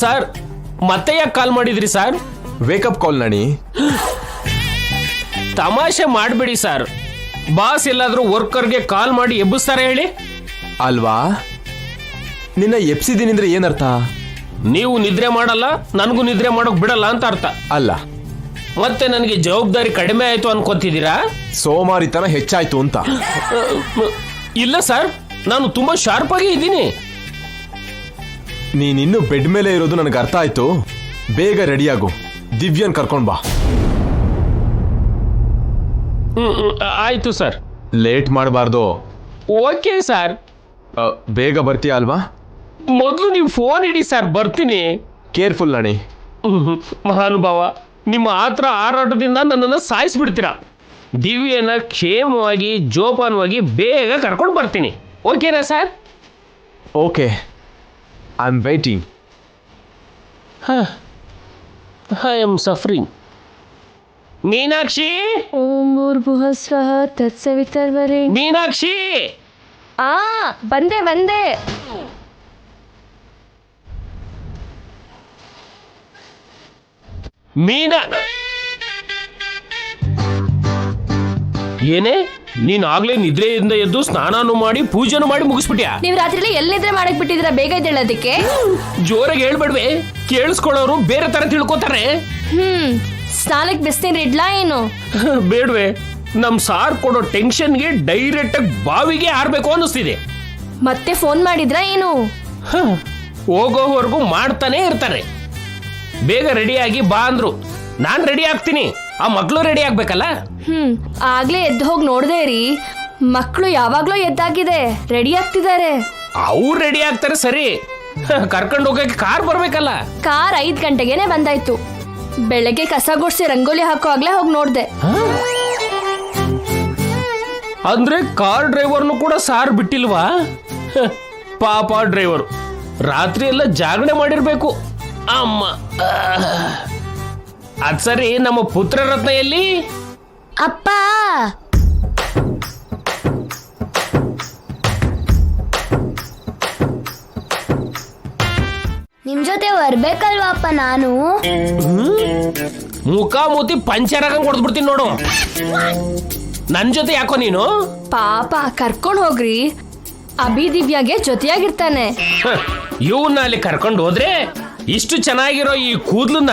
Sir ಮತ್ತೆ ಯಾಕೆ ಕಾಲ್ ಮಾಡಿದ್ರಿ ಸರ್? ವೇಕಪ್ ಕಾಲ್ ನಣಿ. ತಮಾಷೆ ಮಾಡಬೇಡಿ ಸರ್. ಬಾಸ್ ಎಲ್ಲಾದ್ರೂ ವರ್ಕರ್ಗೆ ಕಾಲ್ ಮಾಡಿ ಎಬ್ಬಿಸ್ತಾರೆ ಹೇಳಿ? ಅಲ್ವಾ? ನಿನ್ನ ಎಪ್ಸಿದೀನಿ ಅಂದ್ರೆ ಏನರ್ಥ? ನೀವು ನಿದ್ರೆ ಮಾಡಲ್ಲ, ನನಗೂ ನಿದ್ರೆ ಮಾಡೋಕ್ ಬಿಡಲ್ಲ ಅಂತ ಅರ್ಥ ಅಲ್ಲ. ಮತ್ತೆ ನನಗೆ ಜವಾಬ್ದಾರಿ ಕಡಿಮೆ ಆಯ್ತು ಅನ್ಕೋತಿದ್ದೀರಾ? ಸೋಮಾರಿತನ ಹೆಚ್ಚಾಯ್ತು ಅಂತ. ಇಲ್ಲ ಸರ್, ನಾನು ತುಂಬಾ ಶಾರ್ಪ್ ಆಗಿ ಇದ್ದೀನಿ. ನೀನಿನ್ನು ಬೆಡ್ ಮೇಲೆ ಇರೋದು ನನಗೆ ಅರ್ಥ ಆಯ್ತು. ಬೇಗ ರೆಡಿಯಾಗು, ದಿವ್ಯನ್ ಕರ್ಕೊಂಡ್ ಬಾ. ಆಯ್ತು ಸರ್. ಲೇಟ್ ಮಾಡಬಾರ್ದು. Okay sir. ಬೇಗ ಬರ್ತೀಯ ಅಲ್ವಾ? ಮೊದಲು ನೀವು ಫೋನ್ ಇಡಿ ಸರ್, ಬರ್ತೀನಿ. ಕೇರ್ಫುಲ್ ನಣಿ. ಮಹಾನುಭಾವ, ನಿಮ್ಮ ಆತರ ಹಾರಾಟದಿಂದ ನನ್ನನ್ನು ಸಾಯಿಸ್ಬಿಡ್ತೀರಾ. ದಿವ್ಯನ ಕ್ಷೇಮವಾಗಿ ಜೋಪಾನವಾಗಿ ಬೇಗ ಕರ್ಕೊಂಡು ಬರ್ತೀನಿ. ಓಕೆನಾ sir? Okay, I am waiting. I am suffering. Meenakshi, ಓಂ ಭೂರ್ಭುವಃ ಸ್ವಃ ತತ್ಸವಿತರ್ವರೆಣ್ಯಂ. ಮೀನಾಕ್ಷಿ, ಬಂದೆ. ಮೀನಾ, ಏನೇ ನೀನ್ ಆಗ್ಲೇ ನಿದ್ರೆಯಿಂದ ಎದ್ದು ಸ್ನಾನನೂ ಮಾಡಿ ಪೂಜೆನೂ ಮಾಡಿ ಮುಗಿಸ್ಬಿಟ್ಯಾ? ನೀವ್ ರಾತ್ರಿ ಎಲ್ಲಿ ನಿದ್ರೆ ಮಾಡಕ್ ಬಿಟ್ಟಿದ್ದೀರಾ? ಬೇಗ ಇದ್ದೇಳೋದಕ್ಕೆ. ಜೋರಾಗಿ ಹೇಳ್ಬೇಡ್ವೆ, ಕೇಳಿಸ್ಕೊಳ್ಳೋರು ಬೇರೆ ತರ ತಿಳ್ಕೊತಾರೆ. ಸ್ನಾನಕ್ಕೆ ಬಿಸ್ನೀರ್ ಇಡ್ಲಾ ಏನು? ಬೇಡ್ವೆ, ನಮ್ ಸಾರ್ ಕೊಡೋ ಟೆನ್ಷನ್ಗೆ ಡೈರೆಕ್ಟ್ ಆಗಿ ಬಾವಿಗೆ ಹಾರ್ಬೇಕು ಅನ್ನಿಸ್ತಿದೆ. ಮತ್ತೆ ಫೋನ್ ಮಾಡಿದ್ರಾ ಏನು? ಹೋಗೋವರೆಗೂ ಮಾಡ್ತಾನೆ ಇರ್ತಾರೆ. ಬೇಗ ರೆಡಿಯಾಗಿ ಬಾ ಅಂದ್ರು, ನಾನ್ ರೆಡಿ ಆಗ್ತೀನಿ. ಆ ಮಕ್ಳು ರೆಡಿ ಆಗ್ಬೇಕಲ್ಲ. ಆಗ್ಲೇ ಎದ್ದು ಹೋಗಿ ನೋಡ್ದೆ ರೀ, ಮಕ್ಕಳು ಯಾವಾಗ್ಲೂ ಎದ್ದಾಗಿದೆ, ರೆಡಿ ಆಗ್ತಿದ್ದಾರೆ. ಅವ್ರು ರೆಡಿ ಆಗ್ತಾರೆ ಸರಿ, ಕರ್ಕೊಂಡು ಹೋಗಕ್ಕೆ ಕಾರ್ ಬರ್ಬೇಕಲ್ಲ. ಕಾರ್ 5 ಗಂಟೆಗೆನೆ ಬಂದಾಯ್ತು. ಬೆಳಗ್ಗೆ ಕಸ ಗುಡ್ಸಿ ರಂಗೋಲಿ ಹಾಕೋ ಆಗ್ಲೇ ಹೋಗಿ ನೋಡ್ದೆ. ಅಂದ್ರೆ ಕಾರ್ ಡ್ರೈವರ್ನು ಕೂಡ ಸಾರ್ ಬಿಟ್ಟಿಲ್ವಾ? ಪಾಪ ಡ್ರೈವರ್ ರಾತ್ರಿ ಎಲ್ಲ ಜಾಗರಣೆ ಮಾಡಿರ್ಬೇಕು. ಅಮ್ಮ, ಅದ್ ಸರಿ, ನಮ್ಮ ಪುತ್ರ ರತ್ನ ಎಲ್ಲಿ? ಅಪ್ಪ, ನಿಮ್ ಜೊತೆ ಬರ್ಬೇಕಲ್ವಾಪ್ಪ ನಾನು? ಮುಖ ಮೂತಿ ಪಂಚರ್ ಆಗಂಗ್ ಹೊಡೆದ್ಬಿಡ್ತೀನಿ ನೋಡು. ನನ್ ಜೊತೆ ಯಾಕೋ ನೀನು? ಪಾಪ ಕರ್ಕೊಂಡ್ ಹೋಗ್ರಿ, ಅಭಿ ದಿವ್ಯಾಗೆ ಜೊತೆಯಾಗಿರ್ತಾನೆ. ಇವನ್ನ ಅಲ್ಲಿ ಕರ್ಕೊಂಡು ಹೋದ್ರೆ ಇಷ್ಟು ಚೆನ್ನಾಗಿರೋ ಈ ಕೂದ್ಲನ್ನ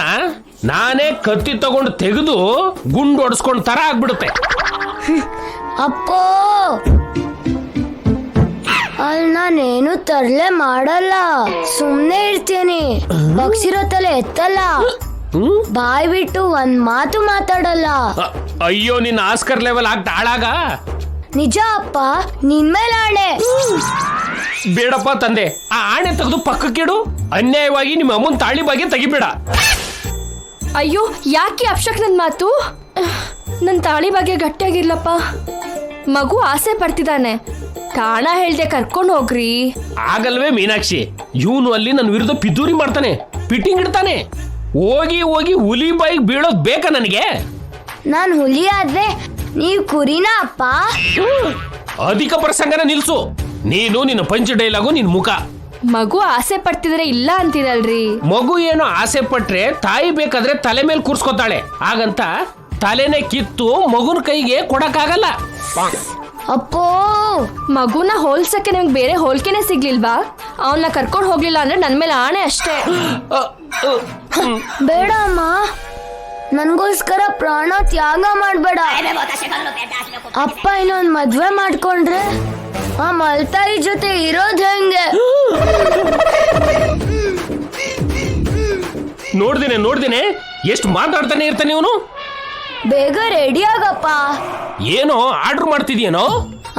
ನಾನೇ ಕತ್ತಿ ತಗೊಂಡು ತೆಗೆದು ಗುಂಡು ಹೊಡ್ಸ್ಕೊಂಡ್ ತರ ಆಗ್ಬಿಡುತ್ತೆ. ಅಪ್ಪೋ, ಅಲ್ಲಿ ನಾನೇನು ತರ್ಲೆ ಮಾಡಲ್ಲ, ಸುಮ್ನೆ ಇರ್ತೀನಿ. ಬಗ್ಸಿರೋ ತಲೆ ಎತ್ತಲ್ಲ, ಬಾಯ್ ಬಿಟ್ಟು ಒಂದ್ ಮಾತು ಮಾತಾಡಲ್ಲ. ಅಯ್ಯೋ, ನಿನ್ನ ಆಸ್ಕರ್ ಲೆವೆಲ್ ಆಗ್ತಾ ಹಾಳಾಗ. ನಿಜ ಅಪ್ಪ, ನಿನ್ ಮೇಲೆ ಆಣೆ. ಬೇಡಪ್ಪ ತಂದೆ, ಆ ಆಣೆ ತೆಗೆದು ಪಕ್ಕಕ್ಕಿಡು. ಅನ್ಯಾಯವಾಗಿ ನಿಮ್ಮ ಅಮ್ಮನ್ ತಾಳಿ ಬಗ್ಗೆ ತೆಗಿಬೇಡ. ಅಯ್ಯೋ, ಯಾಕೆ ಅಪ್ಶಕ್ ನನ್ ಮಾತು? ನನ್ ತಾಳಿ ಬಗ್ಗೆ ಗಟ್ಟಿಯಾಗಿರ್ಲಪ್ಪ. ಮಗು ಆಸೆ ಪಡ್ತಿದ್ದಾನೆ, ಕಾರಣ ಹೇಳ್ದೆ ಕರ್ಕೊಂಡು ಹೋಗ್ರಿ. ಆಗಲ್ವೇ ಮೀನಾಕ್ಷಿ, ಇವನು ಅಲ್ಲಿ ನನ್ನ ವಿರುದ್ಧ ಪಿತೂರಿ ಮಾಡ್ತಾನೆ, ಫಿಟ್ಟಿಂಗ್ ಇಡ್ತಾನೆ. ಹೋಗಿ ಹೋಗಿ ಹುಲಿ ಬಾಯಿಗೆ ಬೀಳೋದ್ ಬೇಕಾ ನನಗೆ? ನಾನ್ ಹುಲಿ ಆದ್ರೆ ನೀವ್ ಕುರಿನಾ ಅಪ್ಪ? ಅಧಿಕ ಪ್ರಸಂಗನ ನಿಲ್ಸು. ನೀನು ನಿನ್ನ ಪಂಚ್ ಡೈಲಾಗು, ನಿನ್ ಮುಖ. ಮಗು ಆಸೆ ಪಡ್ತಿದ್ರೆ ಇಲ್ಲ ಅಂತೀರಲ್ರಿ. ಮಗು ಏನೋ ಆಸೆ ಪಟ್ರೆ ತಾಯಿ ಬೇಕಾದ್ರೆ ತಲೆ ಮೇಲೆ ಕೂರ್ಸ್ಕೊತಾಳೆ, ಹಾಗಂತ ತಲೆನೇ ಕಿತ್ತು ಮಗುನ ಕೈಗೆ ಕೊಡಕ್ಕಾಗಲ್ಲ. ಅಪ್ಪೋ, ಮಗುನ ಹೋಲ್ಸಕ್ಕೆ ನಿಮ್ಗೆ ಬೇರೆ ಹೋಲ್ಕೆನೆ ಸಿಗ್ಲಿಲ್ವಾ? ಅವನ್ನ ಕರ್ಕೊಂಡು ಹೋಗ್ಲಿಲ್ಲ ಅಂದ್ರೆ ನನ್ ಮೇಲೆ ಆಣೆ ಅಷ್ಟೇ. ಬೇಡ ಅಮ್ಮ, ನನ್ಗೋಸ್ಕರ ಪ್ರಾಣ ತ್ಯಾಗ ಮಾಡ್ಬೇಡ. ಅಪ್ಪ ಇನ್ನೊಂದ್ ಮದ್ವೆ ಮಾಡ್ಕೊಂಡ್ರೆ ಆ ಮಲ್ತಾಯಿ ಜೊತೆ ಇರೋದ್ ಹೆಂಗೆ? ನೋಡ್ದೇನೆ ಎಷ್ಟು ಮಾತಾಡ್ತಾನೆ ಇರ್ತಾನೆ ಇವನು. ಬೇಗ ರೆಡಿ ಆಗಪ್ಪ. ಏನೋ ಆರ್ಡರ್ ಮಾಡ್ತಿದ್ಯೇನೋ?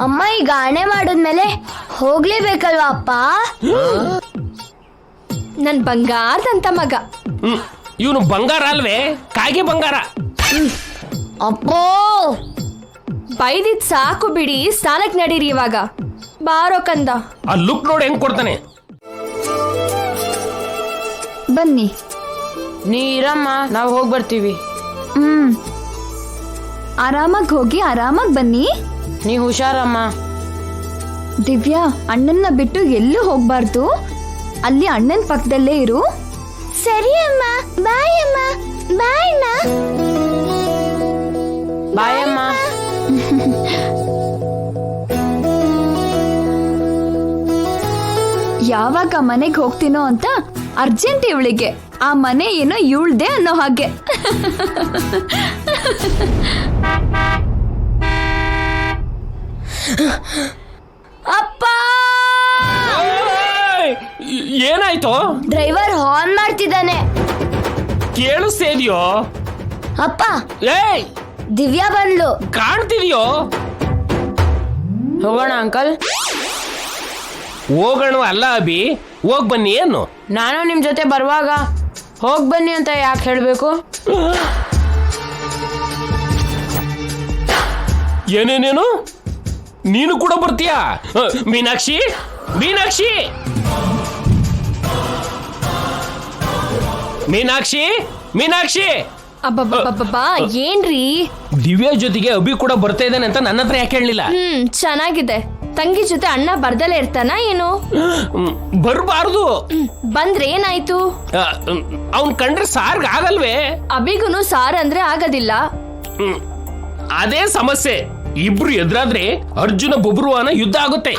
ಅಮ್ಮ ಈಗ ಆಣೆ ಮಾಡಿದ್ಮೇಲೆ ಹೋಗ್ಲೇಬೇಕಲ್ವಾ ಅಪ್ಪ? ನನ್ ಬಂಗಾರದಂತ ಮಗ. ಇವನು ಬಂಗಾರ ಅಲ್ವೇ, ಕಾಗೆ ಬಂಗಾರ. ಅಪ್ಪೋ, ಬೈದಿದ್ ಸಾಕು ಬಿಡಿ, ಸ್ನಾನಕ್ ನಡೀರಿ ಇವಾಗ. ಬಾರೋ ಕಂದ. ಆ ಲುಕ್ ನೋಡಿ ಹೆಂಗ್ ಕೊಡ್ತಾನೆ. ಬನ್ನಿ. ನೀರಮ್ಮ, ನಾವು ಹೋಗಿ ಬರ್ತೀವಿ. ಆರಾಮಾಗಿ ಹೋಗಿ ಆರಾಮಾಗಿ ಬನ್ನಿ. ನೀ ಹುಷಾರಮ್ಮ. ದಿವ್ಯಾ, ಅಣ್ಣನ್ನ ಬಿಟ್ಟು ಎಲ್ಲೂ ಹೋಗ್ಬಾರ್ದು. ಅಲ್ಲಿ ಅಣ್ಣನ ಪಕ್ಕದಲ್ಲೇ ಇರು. ಸರಿ ಅಮ್ಮ. ಬಾಯ್ ಅಮ್ಮ. ಬಾಯ್ ಅಣ್ಣ. ಬಾಯ್ ಅಮ್ಮ. ಯಾವಾಗ ಮನೆಗೆ ಹೋಗ್ತೀನೋ ಅಂತ ಅರ್ಜೆಂಟ್ ಇವಳಿಗೆ. ಆ ಮನೆ ಏನೋ ಇವಳ್ದೆ ಅನ್ನೋ ಹಾಗೆ. ಅಪ್ಪ, ಏಯ್! ಏನಾಯ್ತು? ಡ್ರೈವರ್ ಹಾರ್ನ್ ಮಾಡ್ತಿದ್ದಾನೆ. ಕೇಳಿಸ್ತಿದ್ಯೋ? ಅಪ್ಪ, ಏಯ್, ದಿವ್ಯಾ ಬಂದ್ಲು. ಕಾಣ್ತಿದ್ಯೋ? ಹೋಗೋಣ ಅಂಕಲ್. ಹೋಗೋಣ ಅಲ್ಲ ಅಭಿ, ಹೋಗ್ ಬನ್ನಿ. ಏನು ನಾನು ನಿಮ್ ಜೊತೆ ಬರುವಾಗ ಹೋಗ್ ಬನ್ನಿ ಅಂತ ಯಾಕೆ ಹೇಳ್ಬೇಕು? ಏನೇನೇನು? ನೀನು ಕೂಡ ಬರ್ತೀಯಾ? ಮೀನಾಕ್ಷಿ, ಮೀನಾಕ್ಷಿ, ಮೀನಾಕ್ಷಿ, ಮೀನಾಕ್ಷಿ. ಅಬ್ಬಬ್ಬಬ್ಬಬ್ಬಾ, ಏನ್ರಿ? ದಿವ್ಯಾ ಜೊತೆಗೆ ಅಭಿ ಕೂಡ ಬರ್ತಾ ಇದ್ದಾನೆ ಅಂತ ನನ್ನ ಹತ್ರ ಯಾಕೆ ಹೇಳಲಿಲ್ಲ? ಚೆನ್ನಾಗಿದೆ. ತಂಗಿ ಜೊತೆ ಅಣ್ಣ ಬರ್ದಲೇ ಇರ್ತಾನ ಏನು? ಬರಬಾರ್ದು. ಬಂದ್ರೆ ಏನಾಯ್ತು? ಅವನ್ ಕಂಡ್ರೆ ಸಾರ್ಗ್ ಆಗಲ್ವೇ? ಅಭಿಗುನು ಸಾರ್ ಅಂದ್ರೆ ಆಗೋದಿಲ್ಲ. ಅದೇ ಸಮಸ್ಯೆ. ಇಬ್ರು ಎದುರಾದ್ರೆ ಅರ್ಜುನ ಬೊಬ್ರುವಾನ ಯುದ್ಧ ಆಗುತ್ತೆ.